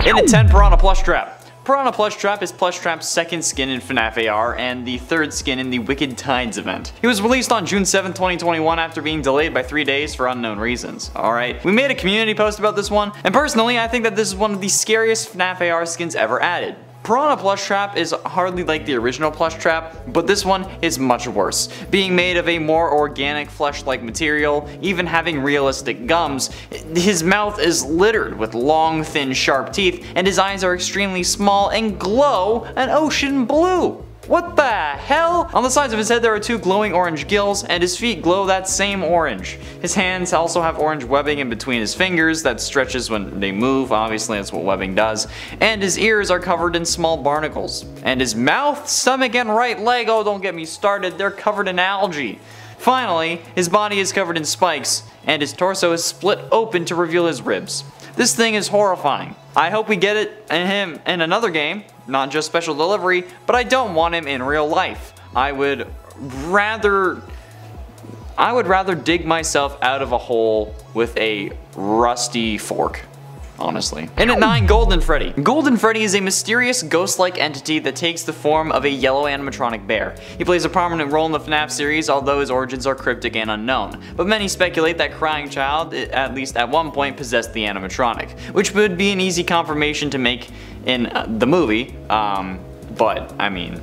In at 10, Piranha PLUSHTRAP. Piranha PLUSHTRAP is PLUSHTRAP's second skin in FNAF AR and the third skin in the Wicked Tides event. He was released on June 7, 2021 after being delayed by 3 days for unknown reasons. Alright, we made a community post about this one, and personally I think that this is one of the scariest FNAF AR skins ever added. Piranha PLUSHTRAP is hardly like the original PLUSHTRAP, but this one is much worse. Being made of a more organic flesh-like material, even having realistic gums, his mouth is littered with long, thin, sharp teeth, and his eyes are extremely small and glow an ocean blue. What the hell? On the sides of his head there are 2 glowing orange gills, and his feet glow that same orange. His hands also have orange webbing in between his fingers that stretches when they move, obviously that's what webbing does, and his ears are covered in small barnacles. And his mouth, stomach, and right leg, oh don't get me started, they're covered in algae. Finally, his body is covered in spikes, and his torso is split open to reveal his ribs. This thing is horrifying. I hope we get him in another game, not just special delivery, but I don't want him in real life. I would rather dig myself out of a hole with a rusty fork. Honestly. In at 9, Golden Freddy. Golden Freddy is a mysterious ghost-like entity that takes the form of a yellow animatronic bear. He plays a prominent role in the FNAF series, although his origins are cryptic and unknown. But many speculate that Crying Child, at least at one point, possessed the animatronic, which would be an easy confirmation to make in the movie, but I mean,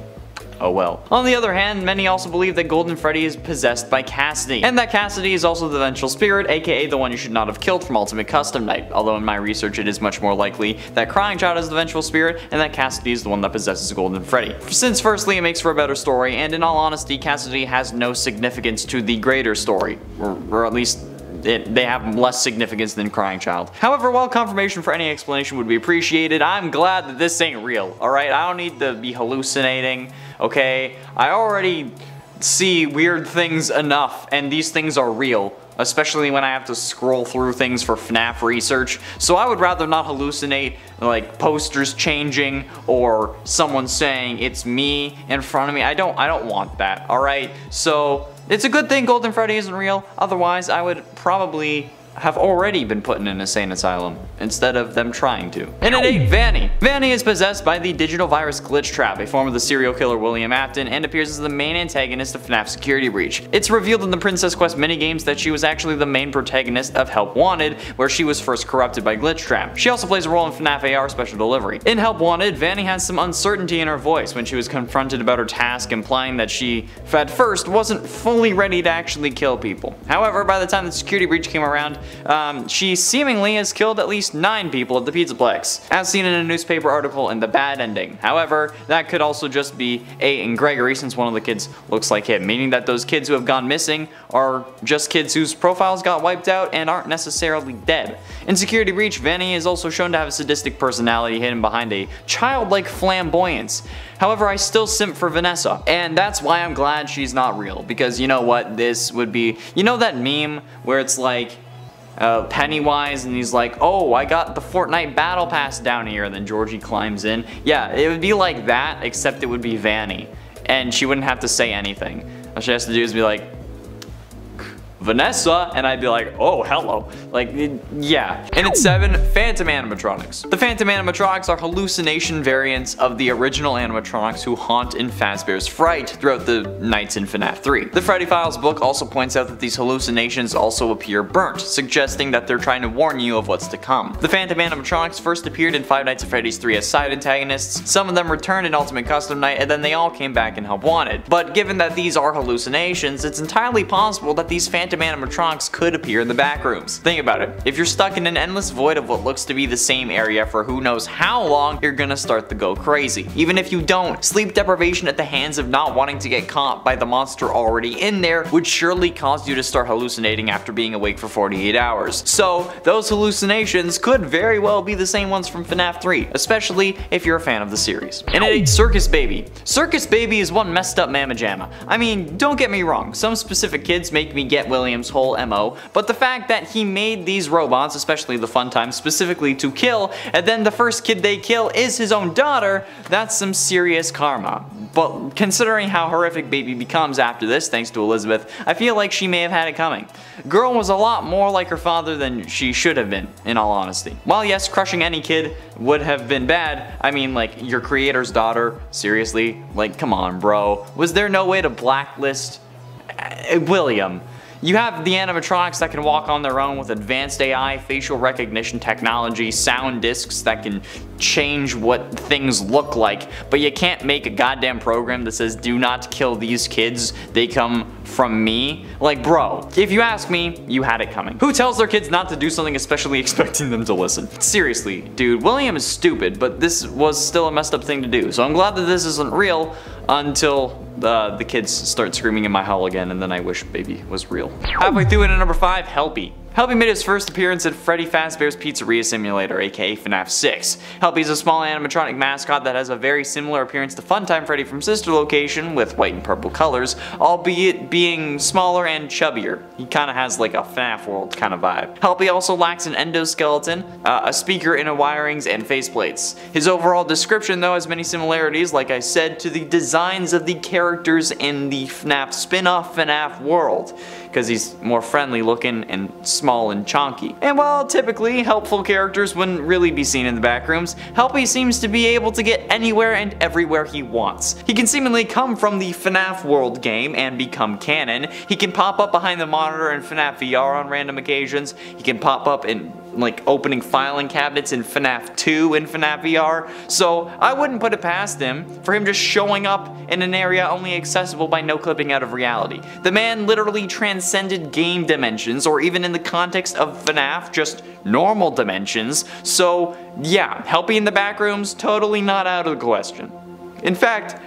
oh well. On the other hand, many also believe that Golden Freddy is possessed by Cassidy, and that Cassidy is also the vengeful spirit, aka the one you should not have killed from Ultimate Custom Night, although in my research it is much more likely that Crying Child is the vengeful spirit and that Cassidy is the one that possesses Golden Freddy. Since firstly it makes for a better story, and in all honesty Cassidy has no significance to the greater story, or at least they have less significance than Crying Child. However, while confirmation for any explanation would be appreciated, I'm glad that this ain't real, alright? I don't need to be hallucinating, okay? I already see weird things enough, and these things are real, especially when I have to scroll through things for FNAF research, so I would rather not hallucinate, like posters changing, or someone saying it's me in front of me. I don't want that, alright? So, it's a good thing Golden Freddy isn't real, otherwise I would probably have already been put in an insane asylum, instead of them trying to. And at 8, Vanny. Vanny is possessed by the digital virus GLitchTrap, a form of the serial killer William Afton, and appears as the main antagonist of FNAF Security Breach. It's revealed in the Princess Quest minigames that she was actually the main protagonist of Help Wanted, where she was first corrupted by GLitchTrap. She also plays a role in FNAF AR Special Delivery. In Help Wanted, Vanny has some uncertainty in her voice when she was confronted about her task, implying that she, at first, wasn't fully ready to actually kill people. However, by the time the Security Breach came around, she seemingly has killed at least 9 people at the Pizzaplex, as seen in a newspaper article in The Bad Ending. However, that could also just be A and Gregory, since one of the kids looks like him, meaning that those kids who have gone missing are just kids whose profiles got wiped out and aren't necessarily dead. In Security Breach, Vanny is also shown to have a sadistic personality hidden behind a childlike flamboyance. However, I still simp for Vanessa, and that's why I'm glad she's not real, because you know what this would be? You know that meme where it's like, Pennywise and he's like, oh, I got the Fortnite battle pass down here, and then Georgie climbs in. Yeah, it would be like that, except it would be Vanny, and she wouldn't have to say anything. All she has to do is be like, Vanessa, and I'd be like, oh, hello. Like, yeah. And at 7, Phantom Animatronics. The Phantom Animatronics are hallucination variants of the original animatronics who haunt in Fazbear's Fright throughout the nights in FNAF 3. The Freddy Files book also points out that these hallucinations also appear burnt, suggesting that they're trying to warn you of what's to come. The Phantom Animatronics first appeared in Five Nights at Freddy's 3 as side antagonists, some of them returned in Ultimate Custom Night, and then they all came back in Help Wanted. But given that these are hallucinations, it's entirely possible that these Phantom Animatronics could appear in the back rooms. Think about it. If you're stuck in an endless void of what looks to be the same area for who knows how long, you're gonna start to go crazy. Even if you don't, sleep deprivation at the hands of not wanting to get caught by the monster already in there would surely cause you to start hallucinating after being awake for 48 hours. So those hallucinations could very well be the same ones from FNAF 3, especially if you're a fan of the series. And at 8, Circus Baby. Circus Baby is one messed up mamma jamma. I mean, don't get me wrong, some specific kids make me get William William's whole MO, but the fact that he made these robots, especially the fun time, specifically to kill, and then the first kid they kill is his own daughter, that's some serious karma. But considering how horrific Baby becomes after this, thanks to Elizabeth, I feel like she may have had it coming. Girl was a lot more like her father than she should have been, in all honesty. While yes, crushing any kid would have been bad, I mean, like, your creator's daughter, seriously? Like, come on, bro. Was there no way to blacklist William? You have the animatronics that can walk on their own with advanced AI, facial recognition technology, sound discs that can change what things look like, but you can't make a goddamn program that says do not kill these kids, they come from me. Like, bro, if you ask me, you had it coming. Who tells their kids not to do something especially expecting them to listen? Seriously, dude, William is stupid, but this was still a messed up thing to do, so I'm glad that this isn't real until the kids start screaming in my hall again, and then I wish Baby was real. Halfway through it at number 5, Helpy. Helpy made his first appearance at Freddy Fazbear's Pizzeria Simulator, aka FNAF 6. Helpy is a small animatronic mascot that has a very similar appearance to Funtime Freddy from Sister Location with white and purple colors, albeit being smaller and chubbier. He kinda has like a FNAF World kind of vibe. Helpy also lacks an endoskeleton, a speaker, inner wirings, and faceplates. His overall description though has many similarities, like I said, to the designs of the characters in the FNAF spin-off FNAF world, because he's more friendly looking and small and chonky. And while typically helpful characters wouldn't really be seen in the back rooms, Helpy seems to be able to get anywhere and everywhere he wants. He can seemingly come from the FNAF World game and become canon. He can pop up behind the monitor in FNAF VR on random occasions. He can pop up in like opening filing cabinets in FNAF 2 in FNAF VR, so I wouldn't put it past him for him just showing up in an area only accessible by no clipping out of reality. The man literally transcended game dimensions, or even in the context of FNAF, just normal dimensions, so yeah, Helpy in the back rooms, totally not out of the question. In fact,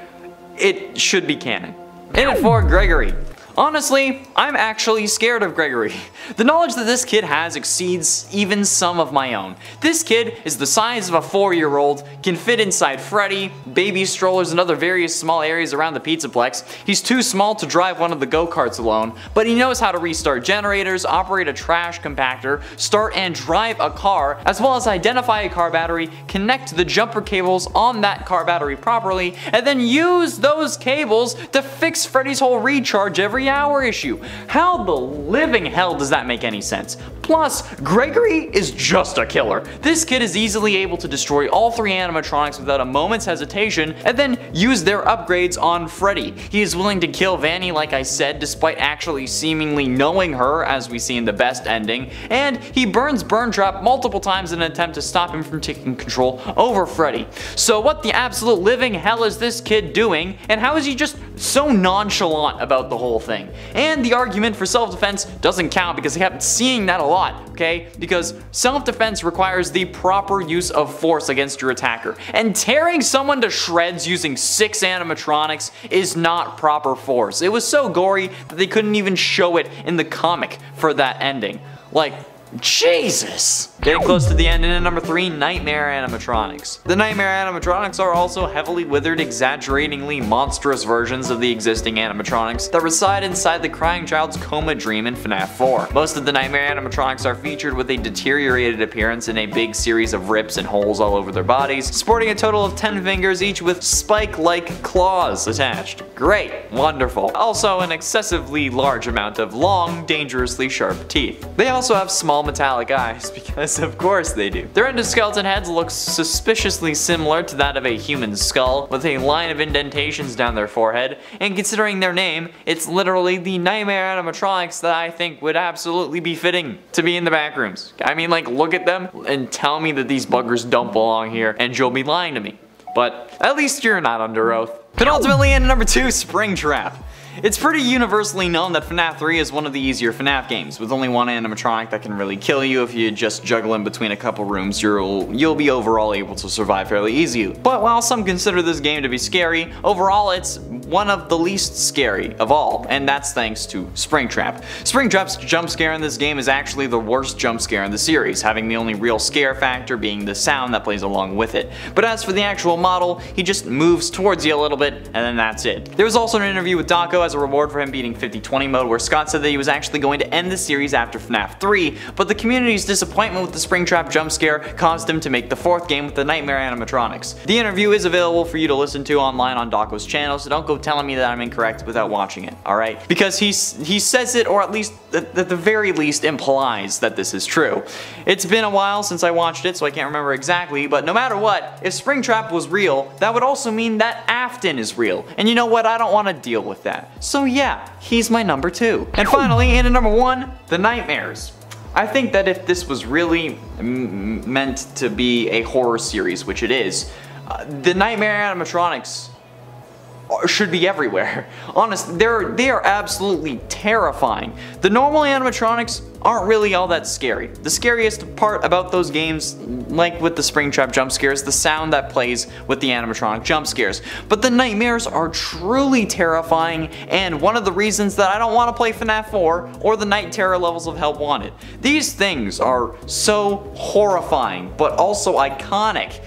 it should be canon. In at 4, Gregory. Honestly, I'm actually scared of Gregory. The knowledge that this kid has exceeds even some of my own. This kid is the size of a 4-year-old, can fit inside Freddy, baby strollers, and other various small areas around the Pizzaplex. He's too small to drive one of the go-karts alone, but he knows how to restart generators, operate a trash compactor, start and drive a car, as well as identify a car battery, connect the jumper cables on that car battery properly, and then use those cables to fix Freddy's whole recharge every hour issue. How the living hell does that make any sense? Plus, Gregory is just a killer. This kid is easily able to destroy all 3 animatronics without a moment's hesitation and then use their upgrades on Freddy. He is willing to kill Vanny, like I said, despite actually seemingly knowing her, as we see in the best ending, and he burns Burn Trap multiple times in an attempt to stop him from taking control over Freddy. So what the absolute living hell is this kid doing, and how is he just so nonchalant about the whole thing? And the argument for self-defense doesn't count because I kept seeing that a lot, okay? Because self-defense requires the proper use of force against your attacker, and tearing someone to shreds using 6 animatronics is not proper force. It was so gory that they couldn't even show it in the comic for that ending. Like, Jesus! Getting close to the end, and at number 3, Nightmare Animatronics. The Nightmare Animatronics are also heavily withered, exaggeratingly monstrous versions of the existing animatronics that reside inside the crying child's coma dream in FNAF 4. Most of the Nightmare Animatronics are featured with a deteriorated appearance and a big series of rips and holes all over their bodies, sporting a total of 10 fingers, each with spike-like claws attached. Great, wonderful. Also an excessively large amount of long, dangerously sharp teeth. They also have small metallic eyes, because of course they do. Their endoskeleton heads look suspiciously similar to that of a human skull, with a line of indentations down their forehead, and considering their name, it's literally the Nightmare Animatronics that I think would absolutely be fitting to be in the back rooms. I mean, like, look at them and tell me that these buggers don't belong here, and you'll be lying to me. But at least you're not under oath. Penultimately, in number 2, Springtrap. It's pretty universally known that FNAF 3 is one of the easier FNAF games, with only one animatronic that can really kill you. If you just juggle in between a couple rooms, you'll be overall able to survive fairly easily. But while some consider this game to be scary, overall it's one of the least scary of all, and that's thanks to Springtrap. Springtrap's jump scare in this game is actually the worst jump scare in the series, having the only real scare factor being the sound that plays along with it. But as for the actual model, he just moves towards you a little bit, and then that's it. There was also an interview with Daco as a reward for him beating 50-20 mode where Scott said that he was actually going to end the series after FNAF 3, but the community's disappointment with the Springtrap jump scare caused him to make the 4th game with the Nightmare Animatronics. The interview is available for you to listen to online on Daco's channel, so don't go telling me that I'm incorrect without watching it, alright? Because he says it, or at least at the very least implies that this is true. It's been a while since I watched it, so I can't remember exactly, but no matter what, if Springtrap was real, that would also mean that Afton is real. And you know what? I don't want to deal with that. So yeah, he's my number 2. And finally, in at number 1, the Nightmares. I think that if this was really meant to be a horror series, which it is, the Nightmare Animatronics should be everywhere. Honestly, they are absolutely terrifying. The normal animatronics aren't really all that scary. The scariest part about those games, like with the Springtrap jump scares, the sound that plays with the animatronic jump scares. But the Nightmares are truly terrifying, and one of the reasons that I don't want to play FNAF 4 or the Night Terror levels of Help Wanted. These things are so horrifying, but also iconic.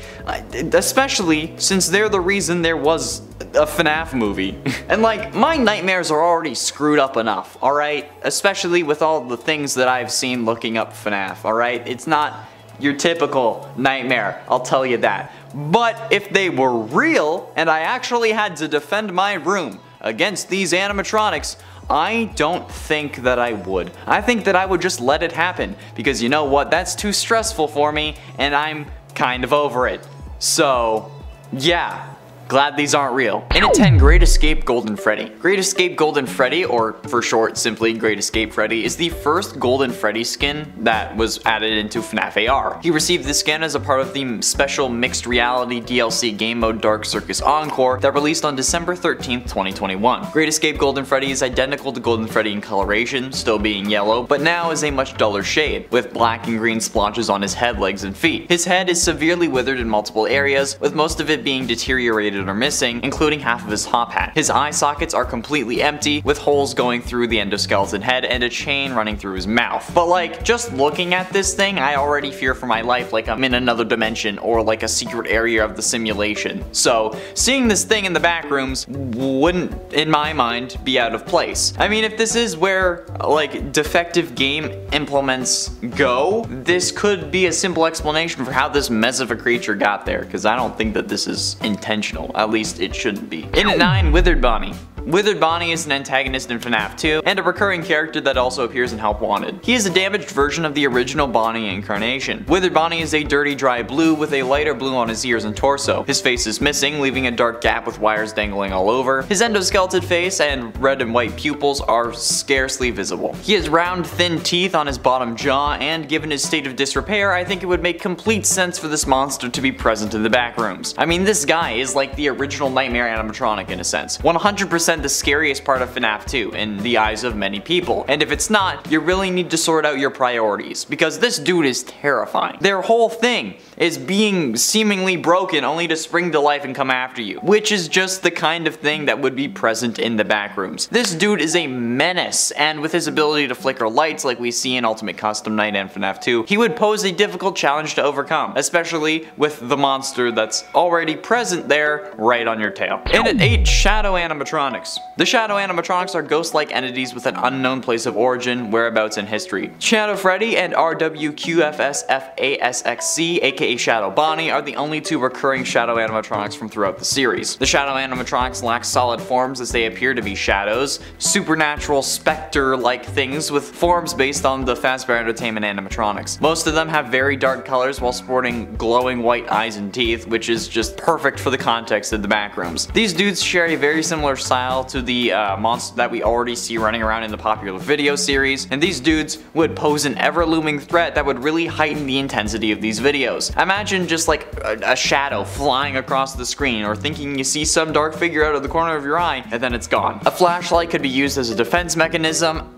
Especially since they're the reason there was a FNAF movie. And like, my nightmares are already screwed up enough, alright? Especially with all the things that I've seen looking up FNAF, alright? It's not your typical nightmare, I'll tell you that. But if they were real, and I actually had to defend my room against these animatronics, I don't think that I would. I think that I would just let it happen, because you know what, that's too stressful for me, and I'm kind of over it. So, yeah. Glad these aren't real. In at 10, Great Escape Golden Freddy. Great Escape Golden Freddy, or for short, simply Great Escape Freddy, is the first Golden Freddy skin that was added into FNAF AR. He received this skin as a part of the special mixed reality DLC game mode Dark Circus Encore that released on December 13th, 2021. Great Escape Golden Freddy is identical to Golden Freddy in coloration, still being yellow, but now is a much duller shade, with black and green splotches on his head, legs, and feet. His head is severely withered in multiple areas, with most of it being deteriorated are missing, including half of his top hat. His eye sockets are completely empty, with holes going through the endoskeleton head and a chain running through his mouth. But like, just looking at this thing, I already fear for my life like I'm in another dimension or like a secret area of the simulation. So, seeing this thing in the back rooms wouldn't, in my mind, be out of place. I mean, if this is where like defective game implements go, this could be a simple explanation for how this mess of a creature got there, because I don't think that this is intentional. At least it shouldn't be. In at 9, Withered Bonnie. Withered Bonnie is an antagonist in FNAF 2, and a recurring character that also appears in Help Wanted. He is a damaged version of the original Bonnie incarnation. Withered Bonnie is a dirty, dry blue with a lighter blue on his ears and torso. His face is missing, leaving a dark gap with wires dangling all over. His endoskeleton face and red and white pupils are scarcely visible. He has round, thin teeth on his bottom jaw, and given his state of disrepair, I think it would make complete sense for this monster to be present in the back rooms. I mean, this guy is like the original Nightmare Animatronic in a sense. 100% the scariest part of FNAF 2 in the eyes of many people. And if it's not, you really need to sort out your priorities, because this dude is terrifying. Their whole thing is being seemingly broken only to spring to life and come after you, which is just the kind of thing that would be present in the back rooms. This dude is a menace, and with his ability to flicker lights like we see in Ultimate Custom Night and FNAF 2, he would pose a difficult challenge to overcome, especially with the monster that's already present there right on your tail. In at 8, Shadow Animatronics. The Shadow Animatronics are ghost-like entities with an unknown place of origin, whereabouts, and history. Shadow Freddy and RWQFSFASXC, aka Shadow Bonnie, are the only two recurring Shadow Animatronics from throughout the series. The Shadow Animatronics lack solid forms as they appear to be shadows, supernatural specter-like things with forms based on the Fazbear Entertainment animatronics. Most of them have very dark colors while sporting glowing white eyes and teeth, which is just perfect for the context of the backrooms. These dudes share a very similar style to the monster that we already see running around in the popular video series, and these dudes would pose an ever-looming threat that would really heighten the intensity of these videos. Imagine just like a shadow flying across the screen, or thinking you see some dark figure out of the corner of your eye, and then it's gone. A flashlight could be used as a defense mechanism.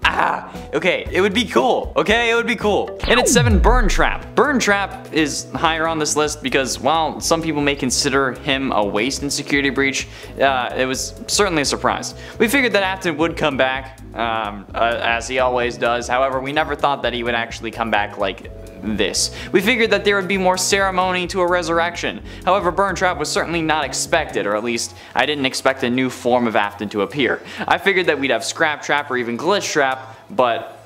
Okay, it would be cool. Okay, it would be cool. And at 7, Burn Trap. Burn Trap is higher on this list because while some people may consider him a waste in Security Breach, it was certainly a surprise. We figured that Afton would come back, as he always does. However, we never thought that he would actually come back like this. We figured that there would be more ceremony to a resurrection. However, Burn Trap was certainly not expected, or at least I didn't expect a new form of Afton to appear. I figured that we'd have Scrap Trap or even Glitch Trap, but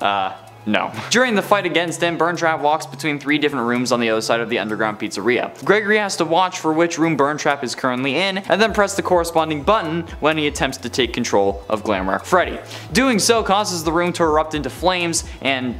no. During the fight against him, Burn Trap walks between 3 different rooms on the other side of the underground pizzeria. Gregory has to watch for which room Burn Trap is currently in, and then press the corresponding button when he attempts to take control of GLAMROCK Freddy. Doing so causes the room to erupt into flames and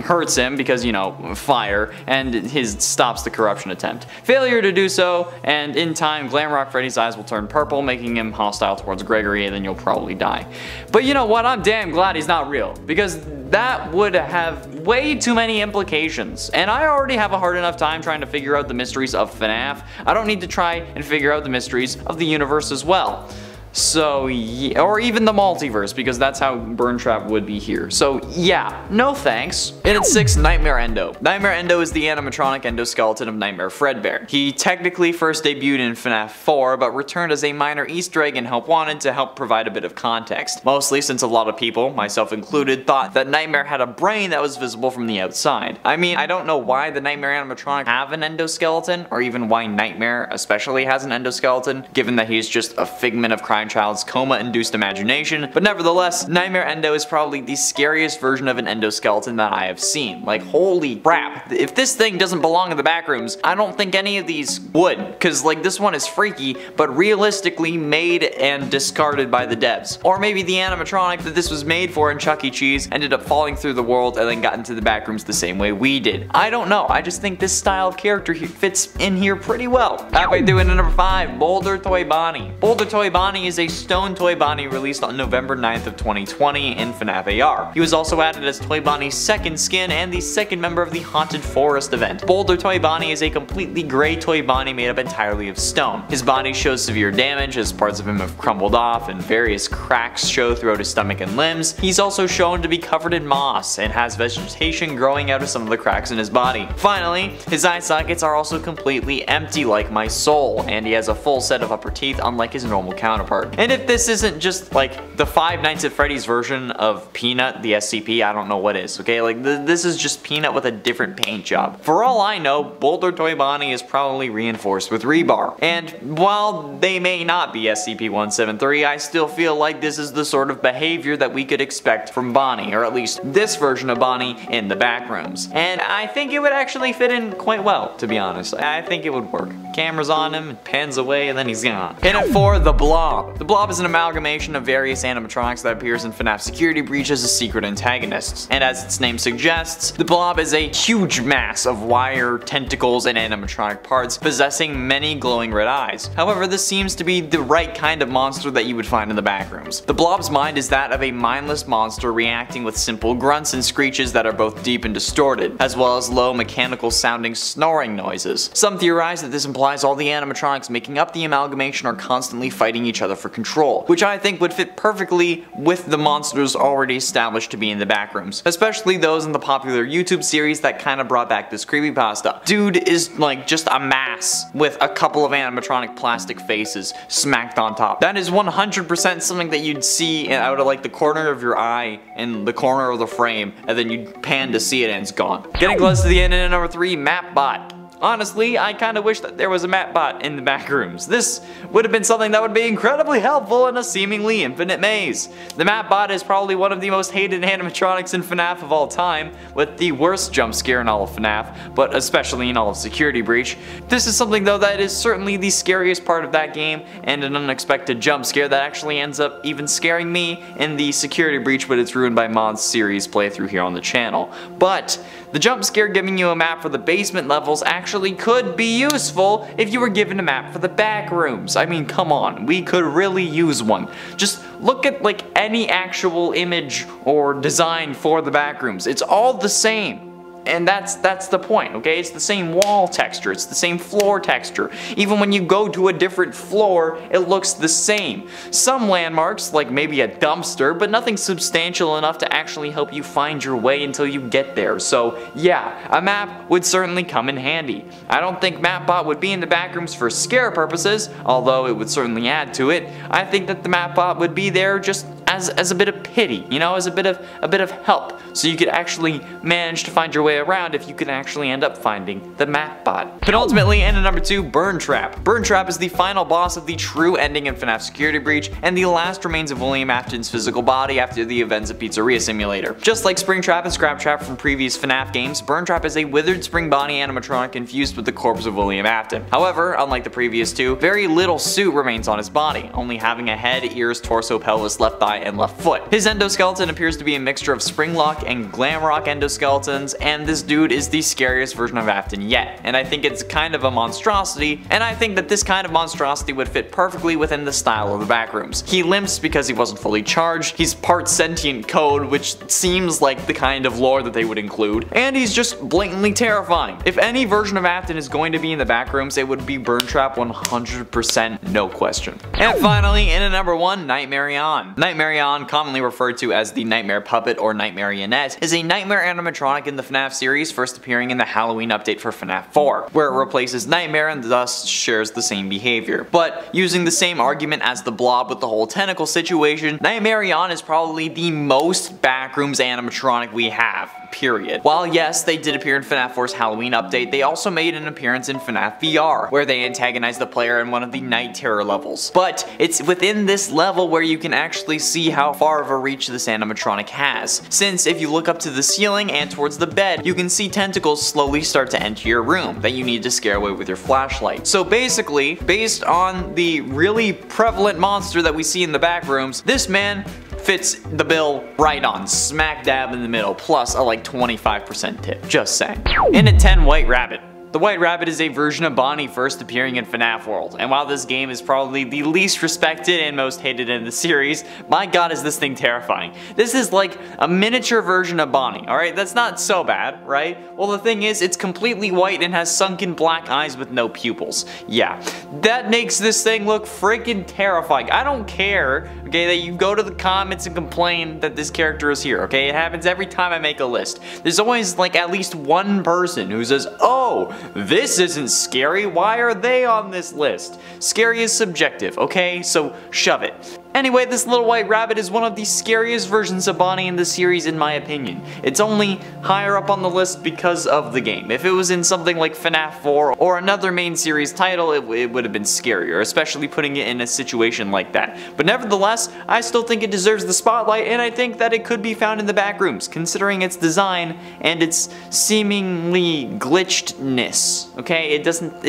hurts him because, you know, fire, and stops the corruption attempt. Failure to do so, and in time, GLAMROCK Freddy's eyes will turn purple, making him hostile towards Gregory, and then you'll probably die. But you know what? I'm damn glad he's not real, because that would have way too many implications, and I already have a hard enough time trying to figure out the mysteries of FNAF. I don't need to try and figure out the mysteries of the universe as well. So, yeah, or even the multiverse, because that's how Burn Trap would be here. So, yeah, no thanks. And at 6, Nightmare Endo. Nightmare Endo is the animatronic endoskeleton of Nightmare Fredbear. He technically first debuted in FNAF 4, but returned as a minor Easter egg in Help Wanted to help provide a bit of context. Mostly since a lot of people, myself included, thought that Nightmare had a brain that was visible from the outside. I mean, I don't know why the Nightmare animatronic have an endoskeleton, or even why Nightmare especially has an endoskeleton, given that he's just a figment of child's coma-induced imagination, but nevertheless, Nightmare Endo is probably the scariest version of an endoskeleton that I have seen. Like, holy crap, if this thing doesn't belong in the backrooms, I don't think any of these would, cause like this one is freaky, but realistically made and discarded by the devs. Or maybe the animatronic that this was made for in Chuck E. Cheese ended up falling through the world and then got into the backrooms the same way we did. I don't know, I just think this style of character fits in here pretty well. Halfway through into number 5, Boulder Toy Bonnie. Boulder Toy Bonnie is a stone Toy Bonnie released on November 9th of 2020 in FNAF AR. He was also added as Toy Bonnie's second skin and the second member of the Haunted Forest event. Boulder Toy Bonnie is a completely gray Toy Bonnie made up entirely of stone. His body shows severe damage as parts of him have crumbled off and various cracks show throughout his stomach and limbs. He's also shown to be covered in moss and has vegetation growing out of some of the cracks in his body. Finally, his eye sockets are also completely empty like my soul, and he has a full set of upper teeth unlike his normal counterpart. And if this isn't just like the 5 Nights at Freddy's version of Peanut, the SCP, I don't know what is, okay? Like this is just Peanut with a different paint job. For all I know, Boulder Toy Bonnie is probably reinforced with rebar. And while they may not be SCP-173, I still feel like this is the sort of behavior that we could expect from Bonnie, or at least this version of Bonnie in the backrooms. And I think it would actually fit in quite well, to be honest. I think it would work. Camera's on him, it pans away, and then he's gone. And at 4, the Blob. The Blob is an amalgamation of various animatronics that appears in FNAF Security Breach as a secret antagonist. And as its name suggests, the Blob is a huge mass of wire, tentacles, and animatronic parts possessing many glowing red eyes. However, this seems to be the right kind of monster that you would find in the backrooms. The Blob's mind is that of a mindless monster reacting with simple grunts and screeches that are both deep and distorted, as well as low mechanical sounding snoring noises. Some theorize that this implies all the animatronics making up the amalgamation are constantly fighting each other for control, which I think would fit perfectly with the monsters already established to be in the backrooms, especially those in the popular YouTube series that kinda brought back this creepypasta. Dude is like just a mass with a couple of animatronic plastic faces smacked on top. That is 100% something that you'd see out of like the corner of your eye and the corner of the frame, and then you'd pan to see it and it's gone. Getting close to the end in number 3, Mapbot. Honestly, I kinda wish that there was a Mapbot in the backrooms. This would have been something that would be incredibly helpful in a seemingly infinite maze. The Mapbot is probably one of the most hated animatronics in FNAF of all time, with the worst jump scare in all of FNAF, but especially in all of Security Breach. This is something though that is certainly the scariest part of that game, and an unexpected jump scare that actually ends up even scaring me in the Security Breach But It's Ruined by Mods series playthrough here on the channel. But the jump scare giving you a map for the basement levels actually could be useful if you were given a map for the back rooms. I mean, come on, we could really use one. Just look at like any actual image or design for the back rooms. It's all the same. And that's the point, okay? It's the same wall texture, it's the same floor texture. Even when you go to a different floor, it looks the same. Some landmarks, like maybe a dumpster, but nothing substantial enough to actually help you find your way until you get there. So yeah, a map would certainly come in handy. I don't think MapBot would be in the backrooms for scare purposes, although it would certainly add to it. I think that the MapBot would be there just as a bit of pity, you know, as a bit of help, so you could actually manage to find your way around if you could actually end up finding the MapBot. Penultimately, and at number 2, Burn Trap. Burn Trap is the final boss of the true ending in FNAF Security Breach, and the last remains of William Afton's physical body after the events of Pizzeria Simulator. Just like Spring Trap and Scrap Trap from previous FNAF games, Burn Trap is a withered spring body animatronic infused with the corpse of William Afton. However, unlike the previous two, very little suit remains on his body, only having a head, ears, torso, pelvis, left thigh, and left foot. His endoskeleton appears to be a mixture of Springlock and Glamrock endoskeletons, and this dude is the scariest version of Afton yet. And I think it's kind of a monstrosity, and I think that this kind of monstrosity would fit perfectly within the style of the backrooms. He limps because he wasn't fully charged, he's part sentient code, which seems like the kind of lore that they would include, and he's just blatantly terrifying. If any version of Afton is going to be in the backrooms, it would be Burn Trap 100%, no question. And finally, in at number 1, Nightmarion. Nightmarion, commonly referred to as the Nightmare Puppet or Nightmarionette, is a nightmare animatronic in the FNAF series, first appearing in the Halloween update for FNAF 4, where it replaces Nightmare and thus shares the same behavior. But using the same argument as the Blob with the whole tentacle situation, Nightmarion is probably the most backrooms animatronic we have. Period. While yes, they did appear in FNAF 4's Halloween update, they also made an appearance in FNAF VR, where they antagonize the player in one of the Night Terror levels. But it's within this level where you can actually see how far of a reach this animatronic has, since if you look up to the ceiling and towards the bed, you can see tentacles slowly start to enter your room that you need to scare away with your flashlight. So basically, based on the really prevalent monster that we see in the backrooms, this man fits the bill right on, smack dab in the middle, plus a like 25% tip, just saying. In at 10, White Rabbit. The White Rabbit is a version of Bonnie first appearing in FNAF World, and while this game is probably the least respected and most hated in the series, my god is this thing terrifying. This is like a miniature version of Bonnie, alright? That's not so bad, right? Well, the thing is, it's completely white and has sunken black eyes with no pupils. Yeah, that makes this thing look freaking terrifying. I don't care, okay, that you go to the comments and complain that this character is here, okay? It happens every time I make a list. There's always like at least one person who says, oh, this isn't scary, why are they on this list? Scary is subjective, okay? So shove it. Anyway, this little white rabbit is one of the scariest versions of Bonnie in the series in my opinion. It's only higher up on the list because of the game. If it was in something like FNAF 4 or another main series title, it would have been scarier, especially putting it in a situation like that. But nevertheless, I still think it deserves the spotlight, and I think that it could be found in the backrooms, considering its design and its seemingly glitchedness. Okay, it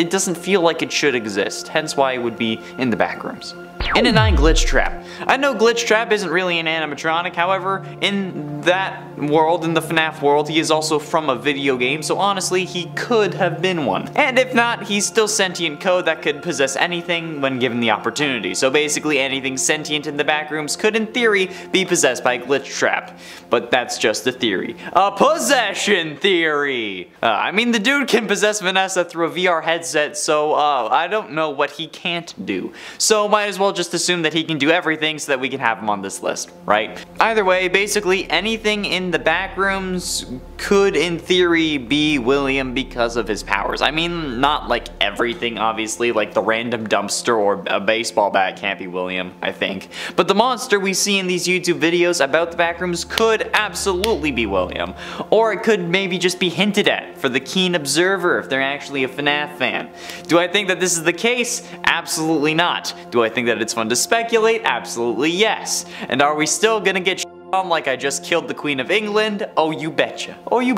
doesn't feel like it should exist, hence why it would be in the backrooms. In at 9, Glitch Trap. I know Glitch Trap isn't really an animatronic, however, in that world, in the FNAF world, he is also from a video game, so honestly, he could have been one. And if not, he's still sentient code that could possess anything when given the opportunity. So basically, anything sentient in the backrooms could, in theory, be possessed by Glitch Trap. But that's just a theory. A possession theory! I mean, the dude can possess Vanessa through a VR headset, so I don't know what he can't do. So might as well just assume that he can do everything so that we can have him on this list, right? Either way, basically anything in the backrooms could in theory be William because of his powers. I mean, not like everything obviously, like the random dumpster or a baseball bat can't be William, I think. But the monster we see in these YouTube videos about the backrooms could absolutely be William. Or it could maybe just be hinted at for the keen observer if they're actually a FNAF fan. Do I think that this is the case? Absolutely not. Do I think that it's fun to speculate? Absolutely yes. And are we still gonna get on like I just killed the Queen of England? Oh, you betcha. Oh, you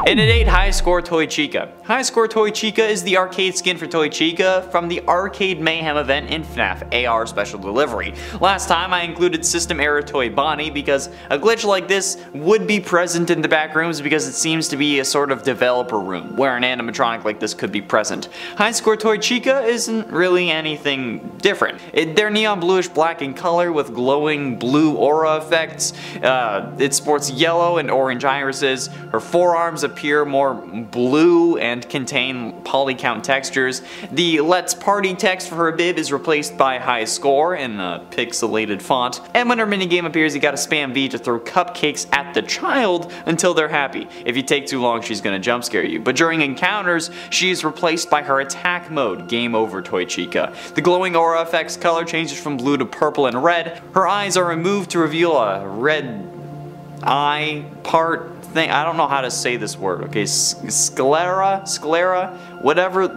In at 8, High Score Toy Chica. High Score Toy Chica is the arcade skin for Toy Chica from the Arcade Mayhem event in FNAF AR Special Delivery. Last time I included System Error Toy Bonnie because a glitch like this would be present in the back rooms because it seems to be a sort of developer room where an animatronic like this could be present. High Score Toy Chica isn't really anything different. They're neon bluish black in color with glowing blue aura effects. It sports yellow and orange irises. Her forearms appear more blue and contain polycount textures. The Let's Party text for her bib is replaced by high score in a pixelated font. And when her minigame appears, you gotta spam V to throw cupcakes at the child until they're happy. If you take too long, she's gonna jump scare you. But during encounters, she is replaced by her attack mode. Game over, Toy Chica. The glowing aura effects color changes from blue to purple and red. Her eyes are removed to reveal a red eye part thing. I don't know how to say this word, okay? Sclera, whatever.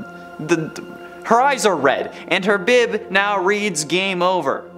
Her eyes are red, and her bib now reads game over.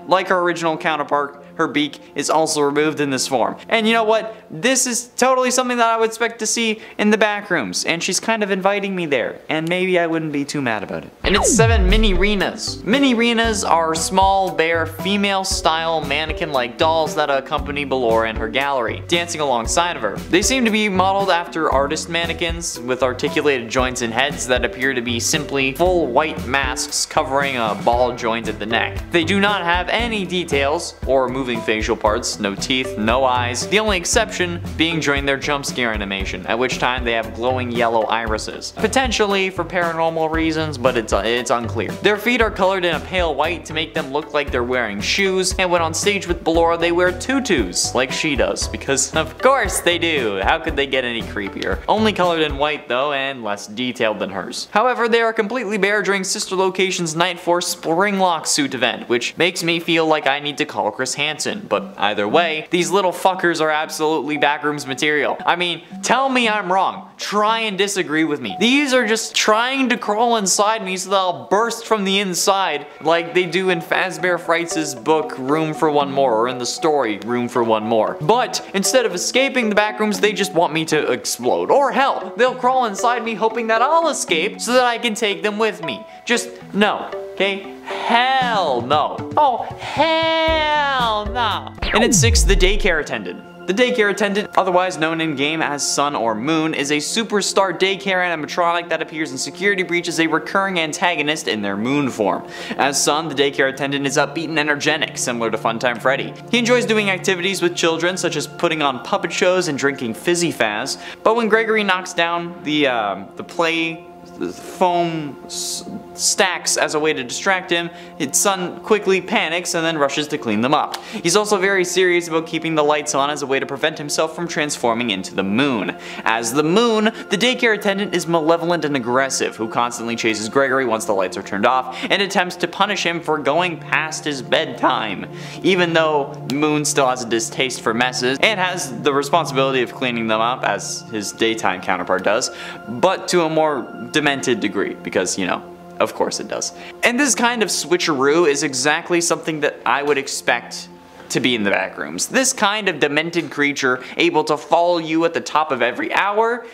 Like her original counterpart, her beak is also removed in this form. And you know what? This is totally something that I would expect to see in the back rooms, and she's kind of inviting me there, and maybe I wouldn't be too mad about it. And it's 7 mini-renas. Mini-renas are small, bare, female-style mannequin-like dolls that accompany Ballora in her gallery, dancing alongside of her. They seem to be modeled after artist mannequins with articulated joints and heads that appear to be simply full white masks covering a ball joint at the neck. They do not have any details or moving facial parts, no teeth, no eyes, the only exception being during their jump scare animation, at which time they have glowing yellow irises. Potentially for paranormal reasons, but it's unclear. Their feet are colored in a pale white to make them look like they're wearing shoes, and when on stage with Ballora they wear tutus, like she does, because of course they do. How could they get any creepier? Only colored in white though, and less detailed than hers. However, they are completely bare during Sister Location's Night Force Springlock suit event, which makes me feel like I need to call Chris Hansen, but either way, these little fuckers are absolutely backrooms material. I mean, tell me I'm wrong. Try and disagree with me. These are just trying to crawl inside me so that I'll burst from the inside like they do in Fazbear Fright's book Room for One More, or in the story Room for One More. But instead of escaping the backrooms, they just want me to explode. Or hell, they'll crawl inside me hoping that I'll escape so that I can take them with me. Just no. Okay? Hell no. Oh, hell no. And at 6, the daycare attendant. The daycare attendant, otherwise known in-game as Sun or Moon, is a superstar daycare animatronic that appears in Security Breach as a recurring antagonist in their Moon form. As Sun, the daycare attendant is upbeat and energetic, similar to Funtime Freddy. He enjoys doing activities with children, such as putting on puppet shows and drinking Fizzy Fazz, but when Gregory knocks down the play foam stacks as a way to distract him, his son quickly panics and then rushes to clean them up. He's also very serious about keeping the lights on as a way to prevent himself from transforming into the Moon. As the Moon, the daycare attendant is malevolent and aggressive, who constantly chases Gregory once the lights are turned off and attempts to punish him for going past his bedtime, even though Moon still has a distaste for messes and has the responsibility of cleaning them up as his daytime counterpart does, but to a more demented degree, because, you know, of course it does. And this kind of switcheroo is exactly something that I would expect to be in the back rooms. This kind of demented creature able to follow you at the top of every hour,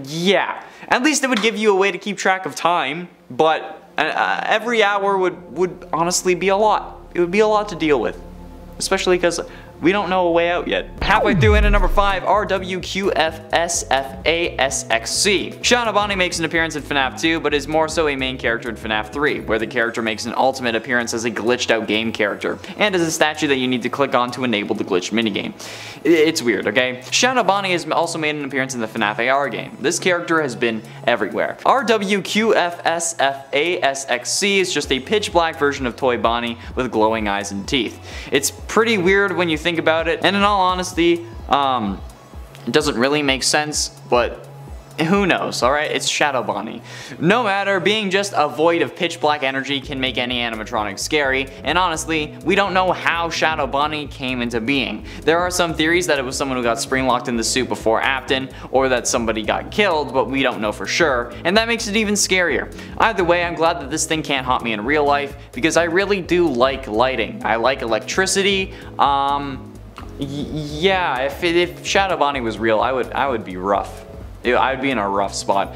yeah. At least it would give you a way to keep track of time, but every hour would honestly be a lot. It would be a lot to deal with, especially because we don't know a way out yet. Halfway through into number 5, RWQFSFASXC. Shadow Bonnie makes an appearance in FNAF 2, but is more so a main character in FNAF 3, where the character makes an ultimate appearance as a glitched out game character, and as a statue that you need to click on to enable the glitched minigame. It's weird, okay? Shadow Bonnie has also made an appearance in the FNAF AR game. This character has been everywhere. RWQFSFASXC is just a pitch black version of Toy Bonnie with glowing eyes and teeth. It's pretty weird when you think about it, and in all honesty, it doesn't really make sense, but who knows, alright? It's Shadow Bonnie. No matter, being just a void of pitch black energy can make any animatronic scary, and honestly, we don't know how Shadow Bonnie came into being. There are some theories that it was someone who got spring-locked in the suit before Afton, or that somebody got killed, but we don't know for sure, and that makes it even scarier. Either way, I'm glad that this thing can't haunt me in real life, because I really do like lighting. I like electricity. Yeah, if Shadow Bonnie was real, I would be rough. I'd be in a rough spot.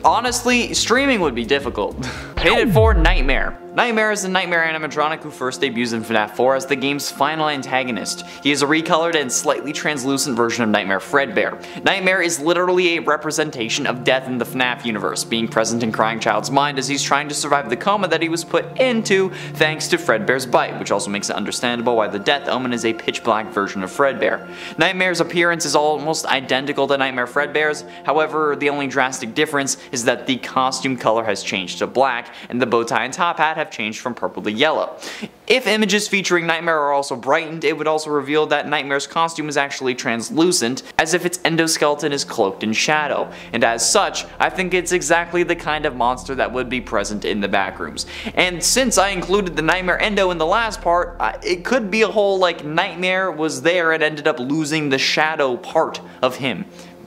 Honestly, streaming would be difficult. Painted for Nightmare. Nightmare is the Nightmare animatronic who first debuts in FNAF 4 as the game's final antagonist. He is a recolored and slightly translucent version of Nightmare Fredbear. Nightmare is literally a representation of death in the FNAF universe, being present in Crying Child's mind as he's trying to survive the coma that he was put into thanks to Fredbear's bite, which also makes it understandable why the Death Omen is a pitch black version of Fredbear. Nightmare's appearance is almost identical to Nightmare Fredbear's, however, the only drastic difference is that the costume color has changed to black, and the bow tie and top hat have changed from purple to yellow. If images featuring Nightmare are also brightened, it would also reveal that Nightmare's costume is actually translucent, as if its endoskeleton is cloaked in shadow, and as such, I think it's exactly the kind of monster that would be present in the backrooms. And since I included the Nightmare Endo in the last part, it could be a whole like Nightmare was there and ended up losing the shadow part of him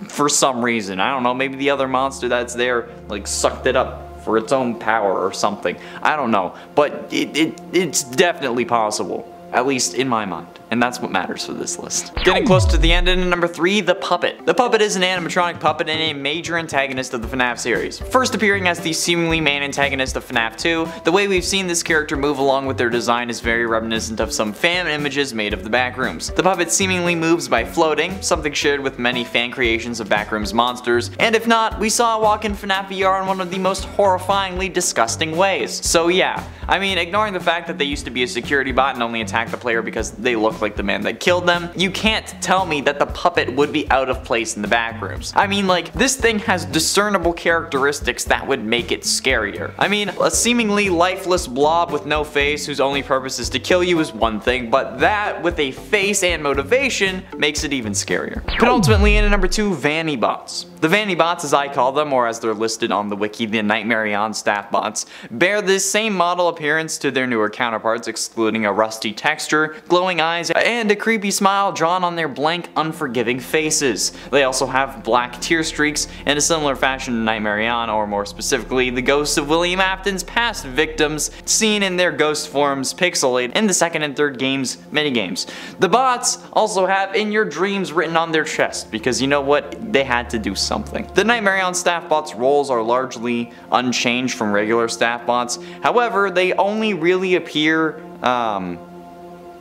for some reason. I don't know, maybe the other monster that's there like sucked it up for its own power or something. I don't know, but it's definitely possible, at least in my mind. And that's what matters for this list. Getting close to the end, and number 3, the Puppet. The Puppet is an animatronic puppet and a major antagonist of the FNAF series. First appearing as the seemingly main antagonist of FNAF 2, the way we've seen this character move along with their design is very reminiscent of some fan images made of the backrooms. The puppet seemingly moves by floating, something shared with many fan creations of backrooms monsters, and if not, we saw it walk in FNAF VR in one of the most horrifyingly disgusting ways. So yeah, I mean, ignoring the fact that they used to be a security bot and only attack the player because they look like the man that killed them, you can't tell me that the puppet would be out of place in the backrooms. I mean, like, this thing has discernible characteristics that would make it scarier. I mean, a seemingly lifeless blob with no face whose only purpose is to kill you is one thing, but that with a face and motivation makes it even scarier. Penultimately, in at number 2, Vanny Bots. The Vanny Bots, as I call them, or as they're listed on the wiki, the Nightmarion staff bots, bear this same model appearance to their newer counterparts, excluding a rusty texture, glowing eyes, and a creepy smile drawn on their blank, unforgiving faces. They also have black tear streaks in a similar fashion to Nightmarion, or more specifically, the ghosts of William Afton's past victims, seen in their ghost forms pixelated in the second and third game's minigames. The bots also have "in your dreams" written on their chest, because you know what? They had to do something. The Nightmarion staff bots' roles are largely unchanged from regular staff bots, however, they only really appear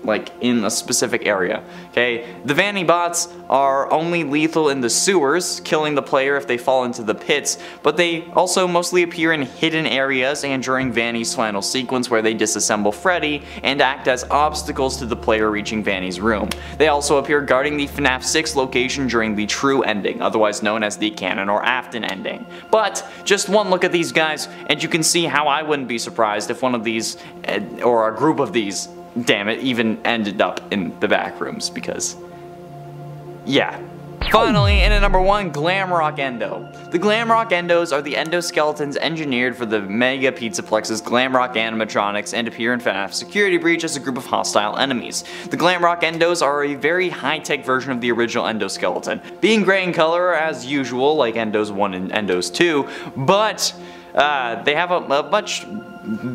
like in a specific area. Okay, the Vanny bots are only lethal in the sewers, killing the player if they fall into the pits, but they also mostly appear in hidden areas and during Vanny's final sequence where they disassemble Freddy and act as obstacles to the player reaching Vanny's room. They also appear guarding the FNAF 6 location during the true ending, otherwise known as the Canon or Afton ending. But just one look at these guys and you can see how I wouldn't be surprised if one of these, or a group of these, damn it, even ended up in the backrooms, because yeah. Finally, in at number 1, GLAMROCK Endo. The GLAMROCK Endos are the endoskeletons engineered for the Mega Pizzaplex's GLAMROCK Animatronics and appear in FNAF Security Breach as a group of hostile enemies. The GLAMROCK Endos are a very high-tech version of the original endoskeleton, being gray in color as usual like Endos 1 and Endos 2, but they have a much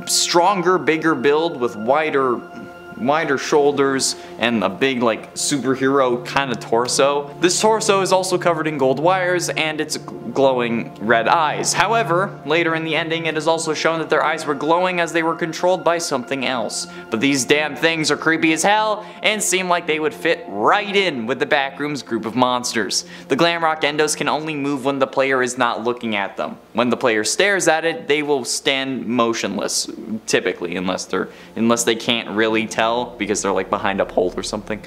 stronger, bigger build with wider shoulders and a big like superhero kind of torso. This torso is also covered in gold wires and it's glowing red eyes. However, later in the ending it is also shown that their eyes were glowing as they were controlled by something else. But these damn things are creepy as hell and seem like they would fit right in with the backrooms group of monsters. The GLAMROCK Endos can only move when the player is not looking at them. When the player stares at it, they will stand motionless, typically, unless they can't really tell because they're like behind a pole or something.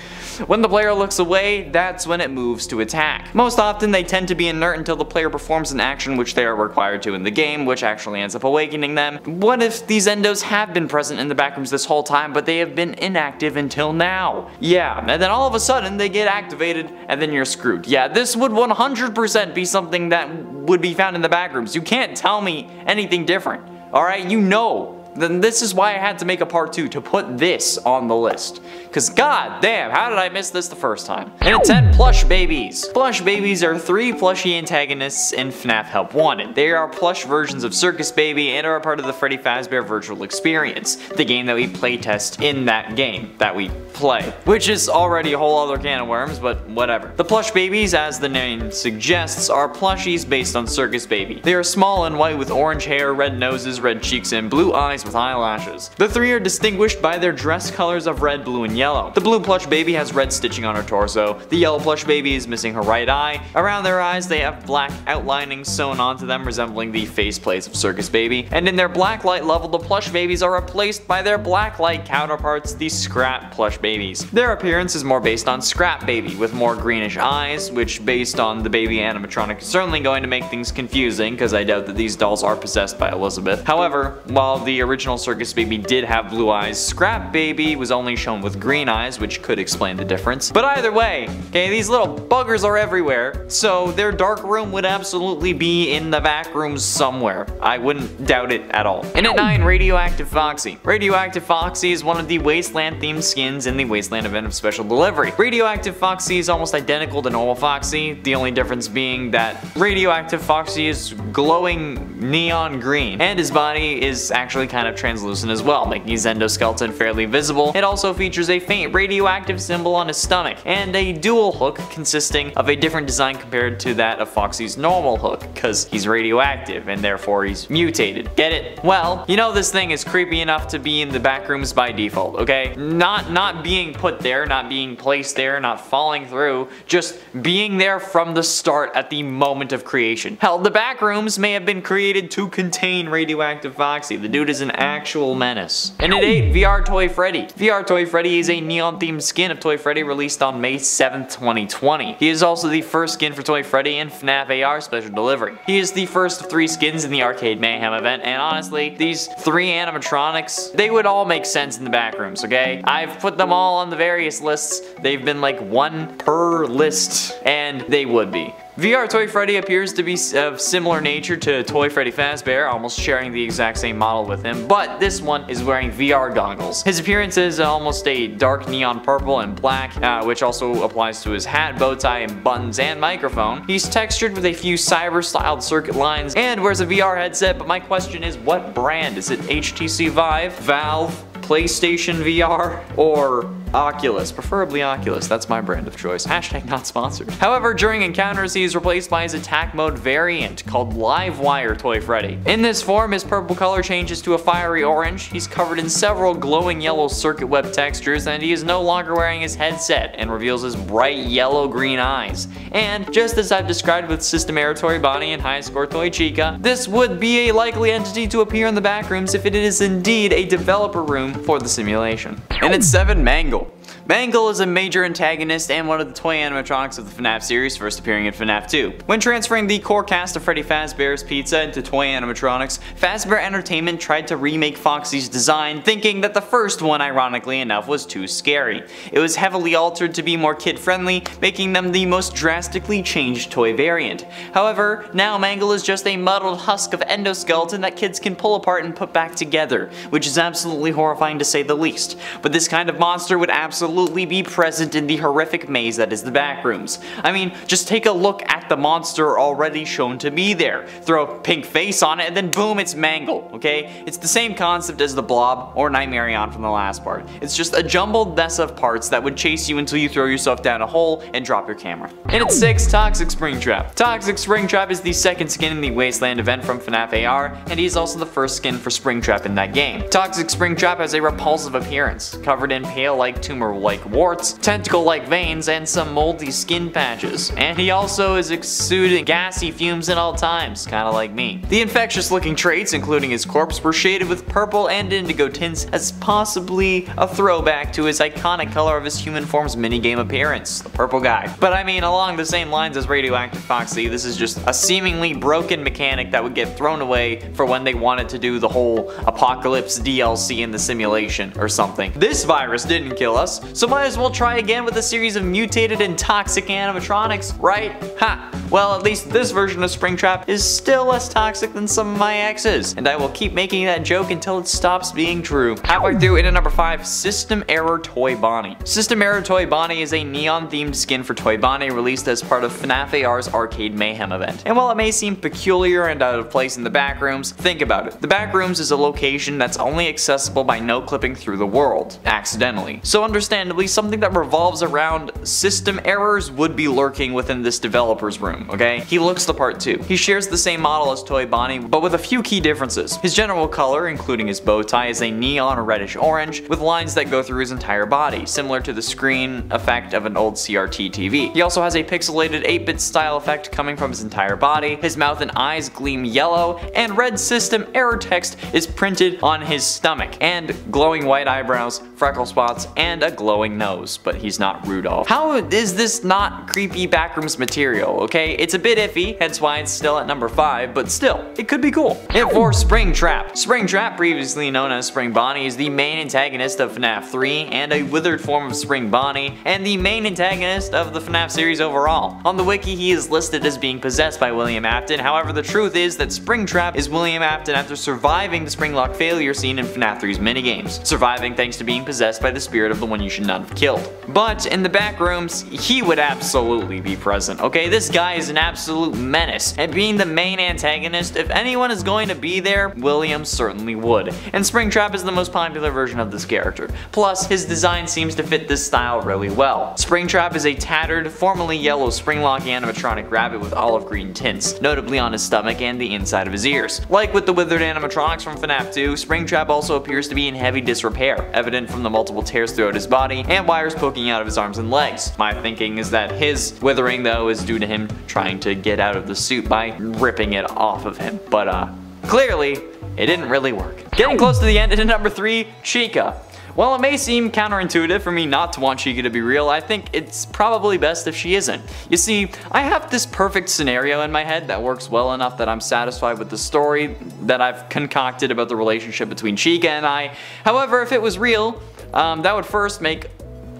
When the player looks away, that's when it moves to attack. Most often they tend to be inert until the player performs an action which they are required to in the game, which actually ends up awakening them. What if these endos have been present in the backrooms this whole time, but they have been inactive until now? Yeah, and then all of a sudden they get activated and then you're screwed. Yeah, this would 100% be something that would be found in the backrooms. You can't tell me anything different. Alright, you know then this is why I had to make a part 2 to put this on the list. Cause god damn, how did I miss this the first time? And at 10, Plush Babies. Plush Babies are 3 plushie antagonists in FNAF Help Wanted. They are plush versions of Circus Baby and are a part of the Freddy Fazbear Virtual Experience, the game that we playtest in that game that we play, which is already a whole other can of worms, but whatever. The Plush Babies, as the name suggests, are plushies based on Circus Baby. They are small and white with orange hair, red noses, red cheeks, and blue eyes with eyelashes. The 3 are distinguished by their dress colors of red, blue, and yellow. The blue plush baby has red stitching on her torso. The yellow plush baby is missing her right eye. Around their eyes they have black outlining sewn onto them resembling the faceplates of Circus Baby. And in their black light level, the plush babies are replaced by their black light counterparts, the Scrap plush babies. Their appearance is more based on Scrap Baby, with more greenish eyes, which based on the baby animatronic is certainly going to make things confusing, because I doubt that these dolls are possessed by Elizabeth. However, while the original Circus Baby did have blue eyes, Scrap Baby was only shown with green eyes, which could explain the difference. But either way, okay, these little buggers are everywhere, so their dark room would absolutely be in the back rooms somewhere. I wouldn't doubt it at all. And at 9, Radioactive Foxy. Radioactive Foxy is one of the Wasteland themed skins in the Wasteland event of Special Delivery. Radioactive Foxy is almost identical to normal Foxy, the only difference being that Radioactive Foxy is glowing neon green, and his body is actually kind of translucent as well, making his endoskeleton fairly visible. It also features a faint radioactive symbol on his stomach, and a dual hook consisting of a different design compared to that of Foxy's normal hook, because he's radioactive and therefore he's mutated. Get it? Well, you know this thing is creepy enough to be in the back rooms by default, okay? Not being put there, not being placed there, not falling through, just being there from the start at the moment of creation. Hell, the back rooms may have been created to contain Radioactive Foxy. The dude is an actual menace. And at 8, VR Toy Freddy. VR Toy Freddy is a neon themed skin of Toy Freddy released on May 7th, 2020. He is also the first skin for Toy Freddy in FNAF AR Special Delivery. He is the first of 3 skins in the Arcade Mayhem event, and honestly, these 3 animatronics, they would all make sense in the back rooms, okay? I've put them all on the various lists. They've been like 1 per list, and they would be. VR Toy Freddy appears to be of similar nature to Toy Freddy Fazbear, almost sharing the exact same model with him, but this one is wearing VR goggles. His appearance is almost a dark neon purple and black, which also applies to his hat, bow tie, and buttons and microphone. He's textured with a few cyber-styled circuit lines and wears a VR headset, but my question is, what brand? Is it HTC Vive, Valve, PlayStation VR, or Oculus? Preferably Oculus, that's my brand of choice. Hashtag not sponsored. However, during encounters, he is replaced by his attack mode variant called Livewire Toy Freddy. In this form, his purple color changes to a fiery orange, he's covered in several glowing yellow circuit web textures, and he is no longer wearing his headset and reveals his bright yellow-green eyes. And just as I've described with System Era Toy Bonnie and High Score Toy Chica, this would be a likely entity to appear in the backrooms if it is indeed a developer room for the simulation. And at 7, Mangle. Mangle is a major antagonist and one of the toy animatronics of the FNAF series, first appearing in FNAF 2. When transferring the core cast of Freddy Fazbear's Pizza into toy animatronics, Fazbear Entertainment tried to remake Foxy's design, thinking that the first one, ironically enough, was too scary. It was heavily altered to be more kid-friendly, making them the most drastically changed toy variant. However, now Mangle is just a muddled husk of endoskeleton that kids can pull apart and put back together, which is absolutely horrifying to say the least. But this kind of monster would absolutely be present in the horrific maze that is the backrooms. I mean, just take a look at the monster already shown to be there. Throw a pink face on it and then boom, it's Mangle, okay? It's the same concept as the Blob or Nightmarion from the last part. It's just a jumbled mess of parts that would chase you until you throw yourself down a hole and drop your camera. And at 6, Toxic Springtrap. Toxic Springtrap is the second skin in the Wasteland event from FNAF AR, and he's also the first skin for Springtrap in that game. Toxic Springtrap has a repulsive appearance, covered in pale-like tumor-like warts, tentacle-like veins, and some moldy skin patches. And he also is exuding gassy fumes at all times, kinda like me. The infectious-looking traits, including his corpse, were shaded with purple and indigo tints as possibly a throwback to his iconic color of his human form's minigame appearance, the purple guy. But I mean, along the same lines as Radioactive Foxy, this is just a seemingly broken mechanic that would get thrown away for when they wanted to do the whole Apocalypse DLC in the simulation or something. This virus didn't kill us, so might as well try again with a series of mutated and toxic animatronics, right? Ha! Well, at least this version of Springtrap is still less toxic than some of my exes, and I will keep making that joke until it stops being true. Halfway through, into number 5, System Error Toy Bonnie. System Error Toy Bonnie is a neon-themed skin for Toy Bonnie released as part of FNAF AR's Arcade Mayhem event. And while it may seem peculiar and out of place in the backrooms, think about it. The backrooms is a location that's only accessible by no-clipping through the world, accidentally. So understandably, something that revolves around system errors would be lurking within this developer's room. Okay? He looks the part too. He shares the same model as Toy Bonnie, but with a few key differences. His general color, including his bow tie, is a neon reddish orange with lines that go through his entire body, similar to the screen effect of an old CRT TV. He also has a pixelated 8-bit style effect coming from his entire body. His mouth and eyes gleam yellow, and red system error text is printed on his stomach, and glowing white eyebrows, freckle spots, and a glowing nose, but he's not Rudolph. How is this not creepy backrooms material, okay? It's a bit iffy, hence why it's still at number 5, but still, it could be cool. And for Springtrap. Springtrap, previously known as Spring Bonnie, is the main antagonist of FNAF 3 and a withered form of Spring Bonnie, and the main antagonist of the FNAF series overall. On the wiki, he is listed as being possessed by William Afton, however the truth is that Springtrap is William Afton after surviving the Springlock failure scene in FNAF 3's minigames, surviving thanks to being possessed by the spirit of the one you should not have killed. But in the back rooms, he would absolutely be present, okay? This guy is an absolute menace, and being the main antagonist, if anyone is going to be there, William certainly would. And Springtrap is the most popular version of this character. Plus, his design seems to fit this style really well. Springtrap is a tattered, formerly yellow Springlock animatronic rabbit with olive green tints, notably on his stomach and the inside of his ears. Like with the withered animatronics from FNAF 2, Springtrap also appears to be in heavy disrepair, evident from the multiple tears throughout his body and wires poking out of his arms and legs. My thinking is that his withering though is due to him trying to get out of the suit by ripping it off of him, but clearly it didn't really work. Getting close to the end, into number 3, Chica. While it may seem counterintuitive for me not to want Chica to be real, I think it's probably best if she isn't. You see, I have this perfect scenario in my head that works well enough that I'm satisfied with the story that I've concocted about the relationship between Chica and I. However, if it was real, that would first make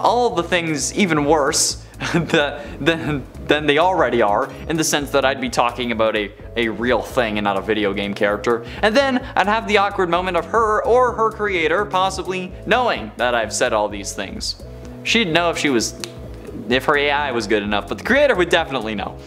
all the things even worse than they already are, in the sense that I'd be talking about a real thing and not a video game character. And then I'd have the awkward moment of her or her creator possibly knowing that I've said all these things. She'd know if her AI was good enough, but the creator would definitely know.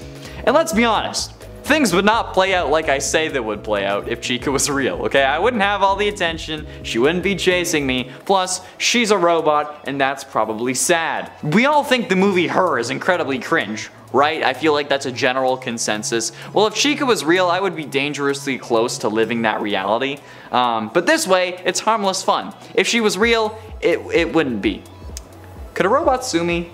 And let's be honest, things would not play out like I say they would play out if Chica was real, okay? I wouldn't have all the attention, she wouldn't be chasing me, plus she's a robot and that's probably sad. We all think the movie Her is incredibly cringe, right? I feel like that's a general consensus. Well, if Chica was real, I would be dangerously close to living that reality. But this way, it's harmless fun. If she was real, it wouldn't be. Could a robot sue me?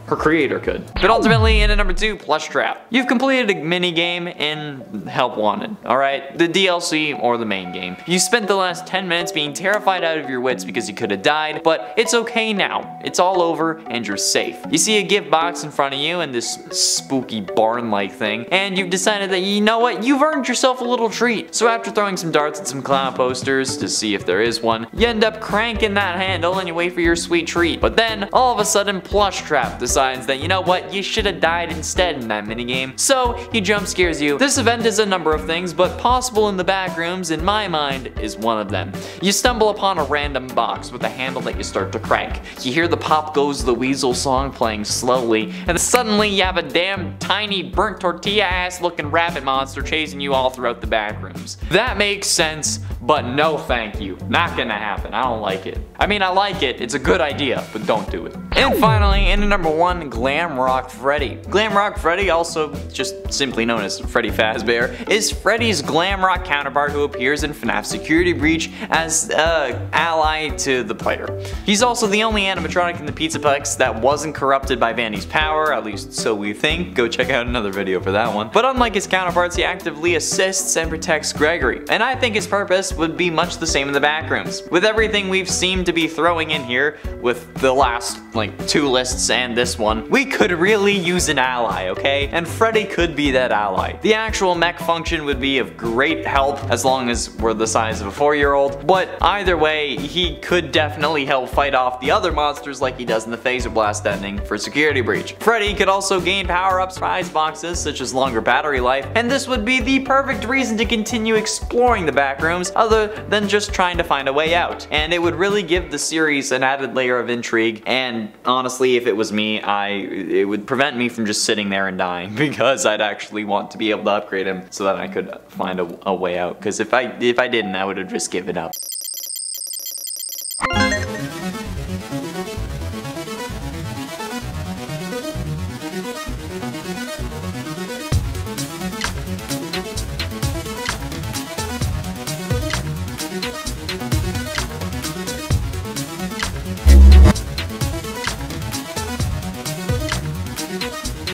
Her creator could. But ultimately, into number 2, PLUSHTRAP. You've completed a mini game in Help Wanted, alright? The DLC or the main game. You spent the last 10 minutes being terrified out of your wits because you could have died, but it's okay now. It's all over and you're safe. You see a gift box in front of you and this spooky barn-like thing, and you've decided that, you know what, you've earned yourself a little treat. So after throwing some darts at some clown posters to see if there is one, you end up cranking that handle and you wait for your sweet treat. But then, all of a sudden, PLUSHTRAP decides that, you know what, you should have died instead in that minigame. So he jump scares you. This event is a number of things, but possible in the back rooms, in my mind, is one of them. You stumble upon a random box with a handle that you start to crank. You hear the Pop Goes the Weasel song playing slowly, and then suddenly you have a damn tiny burnt tortilla ass looking rabbit monster chasing you all throughout the back rooms. That makes sense, but no thank you. Not gonna happen. I don't like it. I mean, I like it. It's a good idea, but don't do it. And finally, into number 1, Glamrock Freddy. Glamrock Freddy, also just simply known as Freddy Fazbear, is Freddy's Glamrock counterpart who appears in FNAF Security Breach as ally to the player. He's also the only animatronic in the Pizzaplex that wasn't corrupted by Vandy's power, at least so we think. Go check out another video for that one. But unlike his counterparts, he actively assists and protects Gregory, and I think his purpose would be much the same in the backrooms. With everything we've seemed to be throwing in here, with the last, like, 2 lists and this this one, we could really use an ally, okay? And Freddy could be that ally. The actual mech function would be of great help as long as we're the size of a 4-year-old, but either way, he could definitely help fight off the other monsters like he does in the Phaser Blast ending for Security Breach. Freddy could also gain power-ups, prize boxes such as longer battery life, and this would be the perfect reason to continue exploring the back rooms other than just trying to find a way out. And it would really give the series an added layer of intrigue, and honestly, if it was me, it would prevent me from just sitting there and dying, because I'd actually want to be able to upgrade him so that I could find a way out, because if I didn't, I would have just given up.